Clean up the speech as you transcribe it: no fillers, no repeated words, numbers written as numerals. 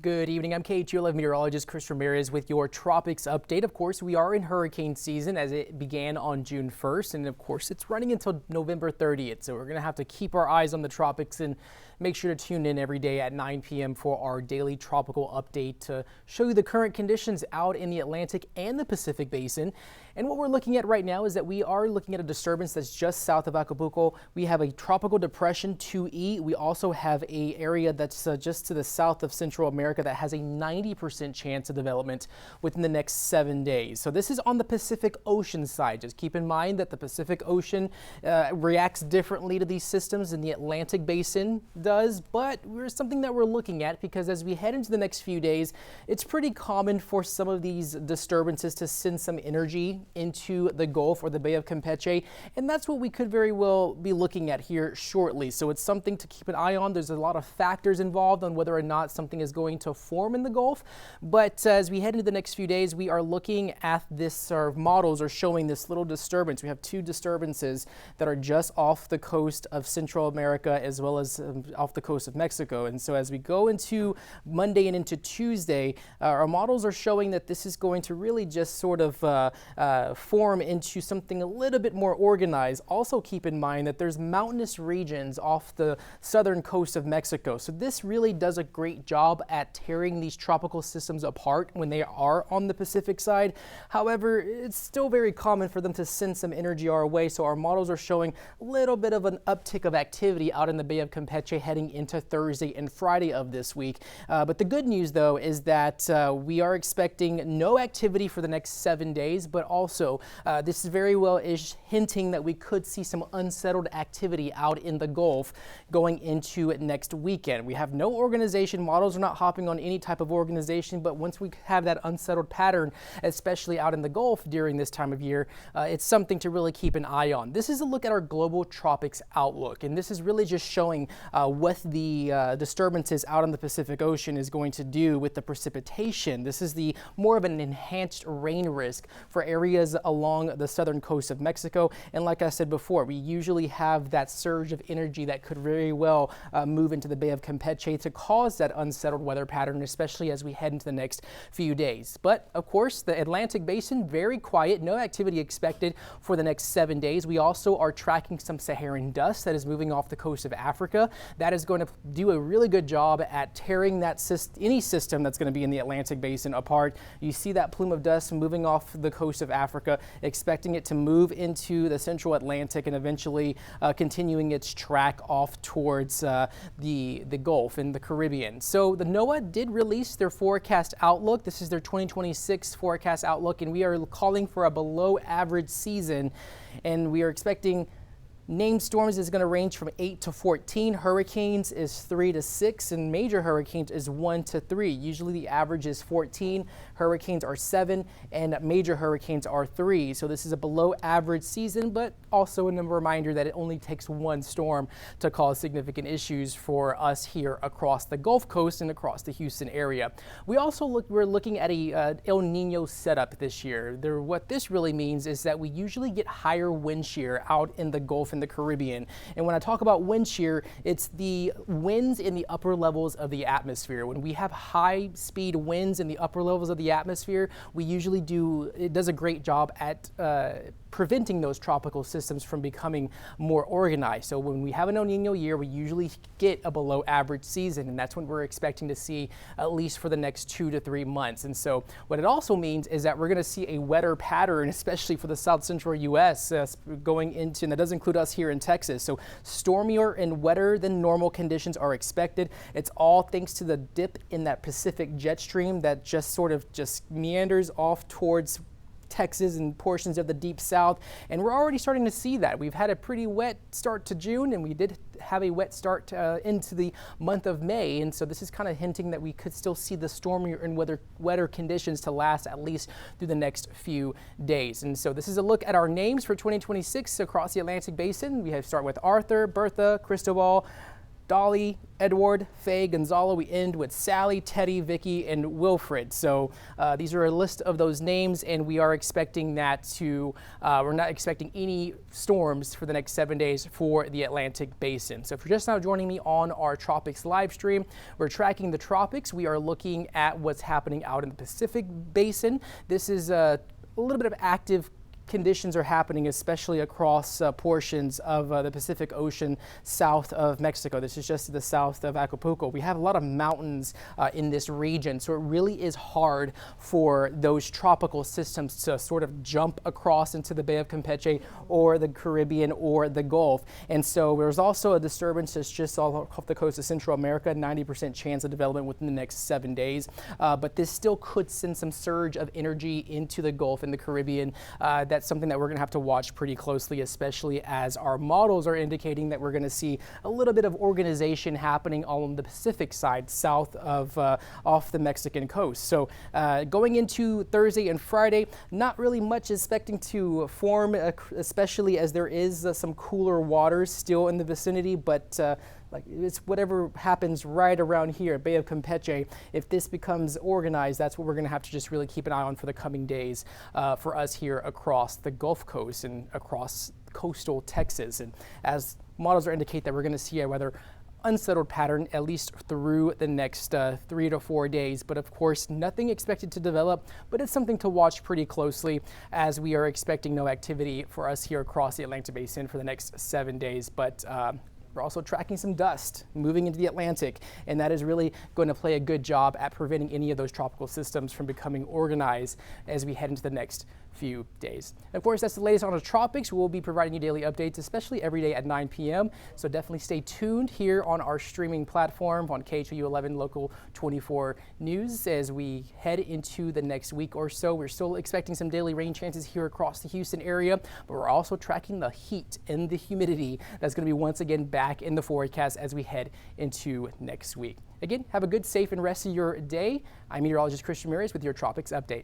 Good evening. I'm KHULF Meteorologist Chris Ramirez with your tropics update. Of course, we are in hurricane season as it began on June 1st, and of course, it's running until November 30th. So we're going to have to keep our eyes on the tropics and make sure to tune in every day at 9 p.m. for our daily tropical update to show you the current conditions out in the Atlantic and the Pacific Basin. And what we're looking at right now is that we are looking at a disturbance that's just south of Acapulco. We have a tropical depression 2E. We also have an area that's just to the south of Central America that has a 90% chance of development within the next 7 days. So this is on the Pacific Ocean side. Just keep in mind that the Pacific Ocean reacts differently to these systems than the Atlantic Basin does, but there's something that we're looking at because as we head into the next few days, it's pretty common for some of these disturbances to send some energy into the Gulf or the Bay of Campeche, and that's what we could very well be looking at here shortly. So it's something to keep an eye on. There's a lot of factors involved on whether or not something is going to form in the Gulf, but as we head into the next few days, we are looking at this. Our models are showing this little disturbance. We have two disturbances that are just off the coast of Central America as well as off the coast of Mexico. And so as we go into Monday and into Tuesday, our models are showing that this is going to really just sort of form into something a little bit more organized. Also keep in mind that there's mountainous regions off the southern coast of Mexico. So this really does a great job at tearing these tropical systems apart when they are on the Pacific side. However, it's still very common for them to send some energy our way. So our models are showing a little bit of an uptick of activity out in the Bay of Campeche heading into Thursday and Friday of this week. But the good news, though, is that we are expecting no activity for the next 7 days, but also this is very well is hinting that we could see some unsettled activity out in the Gulf going into next weekend. We have no organization. Models are not hopping on any type of organization, but once we have that unsettled pattern, especially out in the Gulf during this time of year, it's something to really keep an eye on. This is a look at our global tropics outlook, and this is really just showing what the disturbances out in the Pacific Ocean is going to do with the precipitation. This is the more of an enhanced rain risk for areas along the southern coast of Mexico. And like I said before, we usually have that surge of energy that could very well move into the Bay of Campeche to cause that unsettled weather pattern, especially as we head into the next few days. But of course, the Atlantic Basin, very quiet, no activity expected for the next 7 days. We also are tracking some Saharan dust that is moving off the coast of Africa. That is going to do a really good job at tearing that any system that's going to be in the Atlantic Basin apart. You see that plume of dust moving off the coast of Africa, expecting it to move into the central Atlantic and eventually continuing its track off towards the Gulf and the Caribbean. So the NOAA did release their forecast outlook. This is their 2026 forecast outlook, and we are calling for a below average season, and we are expecting named storms is going to range from 8 to 14. Hurricanes is 3 to 6, and major hurricanes is 1 to 3. Usually the average is 14. Hurricanes are 7, and major hurricanes are 3. So this is a below average season, but also a reminder that it only takes one storm to cause significant issues for us here across the Gulf Coast and across the Houston area. We're looking at a El Nino setup this year. What this really means is that we usually get higher wind shear out in the Gulf and the Caribbean. And when I talk about wind shear, it's the winds in the upper levels of the atmosphere. When we have high speed winds in the upper levels of the atmosphere, it does a great job at preventing those tropical systems from becoming more organized. So when we have an El Nino year, we usually get a below average season, and that's when we're expecting to see at least for the next 2 to 3 months. And so what it also means is that we're going to see a wetter pattern, especially for the south central U.S. Going into, and that does include us here in Texas. So stormier and wetter than normal conditions are expected. It's all thanks to the dip in that Pacific jet stream that just meanders off towards Texas and portions of the deep south, and we're already starting to see that. We've had a pretty wet start to June, and we did have a wet start into the month of May, and so this is kind of hinting that we could still see the stormier and wetter conditions to last at least through the next few days. And so this is a look at our names for 2026 across the Atlantic Basin. We start with Arthur, Bertha, Cristobal, Dolly, Edward, Faye, Gonzalo. We end with Sally, Teddy, Vicky, and Wilfred. So these are a list of those names, and we are expecting that to, we're not expecting any storms for the next 7 days for the Atlantic Basin. So if you're just now joining me on our Tropics live stream, we're tracking the tropics. We are looking at what's happening out in the Pacific Basin. This is a little bit of active conditions are happening, especially across portions of the Pacific Ocean south of Mexico. This is just to the south of Acapulco. We have a lot of mountains in this region, so it really is hard for those tropical systems to sort of jump across into the Bay of Campeche or the Caribbean or the Gulf. And so there's also a disturbance that's just off the coast of Central America, 90% chance of development within the next 7 days. But this still could send some surge of energy into the Gulf and the Caribbean. That's something that we're going to have to watch pretty closely, especially as our models are indicating that we're going to see a little bit of organization happening on the Pacific side, south of off the Mexican coast. So going into Thursday and Friday, not really much expecting to form, especially as there is some cooler waters still in the vicinity, but like it's whatever happens right around here, Bay of Campeche. If this becomes organized, that's what we're going to have to just really keep an eye on for the coming days for us here across the Gulf Coast and across coastal Texas. And as models are indicate that we're going to see a rather unsettled pattern at least through the next 3 to 4 days. But of course, nothing expected to develop, but it's something to watch pretty closely as we are expecting no activity for us here across the Atlantic Basin for the next 7 days. But we're also tracking some dust moving into the Atlantic, and that is really going to play a good job at preventing any of those tropical systems from becoming organized as we head into the next few days. Of course, that's the latest on the tropics. We'll be providing you daily updates, especially every day at 9 p.m. So definitely stay tuned here on our streaming platform on KHOU 11 Local 24 News as we head into the next week or so. We're still expecting some daily rain chances here across the Houston area, but we're also tracking the heat and the humidity that's going to be once again back in the forecast as we head into next week. Again, have a good, safe, and rest of your day. I'm meteorologist Chris Ramirez with your Tropics Update.